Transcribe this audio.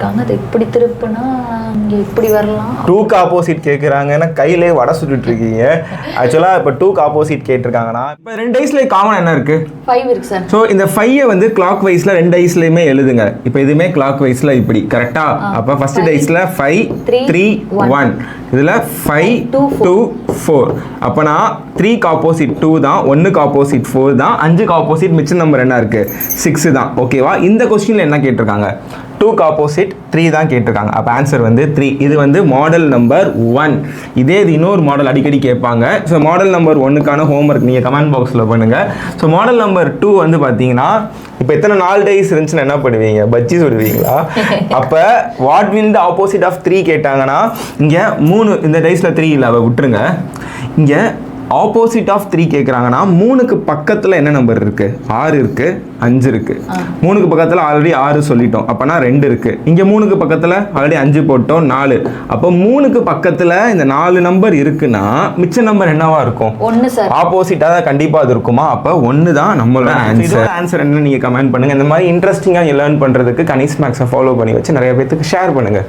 கொடுத்துருக்காங்க. அது இப்படி திருப்புனா இங்கே இப்படி வரலாம். 2க்கு ஆப்போசிட் கேட்குறாங்கன்னா கையிலே வடை சுட்டுட்டு இருக்கீங்க. ஆக்சுவலாக இப்போ 2க்கு ஆப்போசிட் கேட்டிருக்காங்கன்னா இப்போ 2 ஐஸ்ல காமன் என்ன இருக்கு? 5 இருக்கு சார். ஸோ இந்த 5 வந்து கிளாக் வைஸில் 2 ஐஸ்லையுமே எழுதுங்க. இப்போ இதுவுமே கிளாக் வைஸில் இப்படி கரெக்டா? அப்போ ஃபர்ஸ்ட் ஐஸ்ல 5 3 1, இதில் 5 2 4. அப்போனா 3க்கு ஆப்போசிட் 2 தான், 1க்கு ஆப்போசிட் 4 தான், 5க்கு ஆப்போசிட் மிச்ச நம்பர் என்ன இருக்கு? 6 தான். ஓகேவா? இந்த கொஸ்டின்ல என்ன கேட்டிருக்காங்க? 2க்கு ஆப்போசிட் 3 தான் கேட்டிருக்காங்க. அப்போ ஆன்சர் வந்து 3. இது வந்து மாடல் நம்பர் 1. இதே இது இன்னொரு மாடல் அடிக்கடி கேட்பாங்க. ஸோ மாடல் நம்பர் 1க்கான ஹோம்ஒர்க் நீங்கள் கமெண்ட் பாக்ஸில் பண்ணுங்க. ஸோ மாடல் நம்பர் 2 வந்து பார்த்தீங்கன்னா இப்போ எத்தனை 4 டேஸ் இருந்துச்சுன்னா என்ன பண்ணுவீங்க? பஜ்ஜி சுடுவீங்களா? அப்போ what will the opposite of 3 கேட்டாங்கன்னா இங்கே 3, இந்த டேஸில் 3 இல்லை, விட்டுருங்க. இங்கே ஆப்போசிட் ஆஃப் 3 கேட்குறாங்கன்னா 3க்கு பக்கத்தில் என்ன நம்பர் இருக்குது? 6 இருக்குது, 5 இருக்குது. 3க்கு பக்கத்தில் ஆல்ரெடி 6 சொல்லிட்டோம், அப்போனா 2 இருக்குது. இங்கே 3க்கு பக்கத்தில் ஆல்ரெடி 5 போட்டோம், 4. அப்போ 3க்கு பக்கத்தில் இந்த 4 நம்பர் இருக்குன்னா மிச்ச நம்பர் என்னவா இருக்கும்? 1 சார். ஆப்போசிட்டாக தான் கண்டிப்பாக அது இருக்குமா? அப்போ 1 தான் நம்மளோட ஆன்சர். ஆன்சர் என்ன நீங்கள் கமெண்ட் பண்ணுங்கள். இந்த மாதிரி இன்ட்ரெஸ்டிங்காக லேர்ன் பண்ணுறதுக்கு கனிஷ் மேக்ஸை ஃபாலோ பண்ணி வச்சு நிறைய பேருக்கு ஷேர் பண்ணுங்கள்.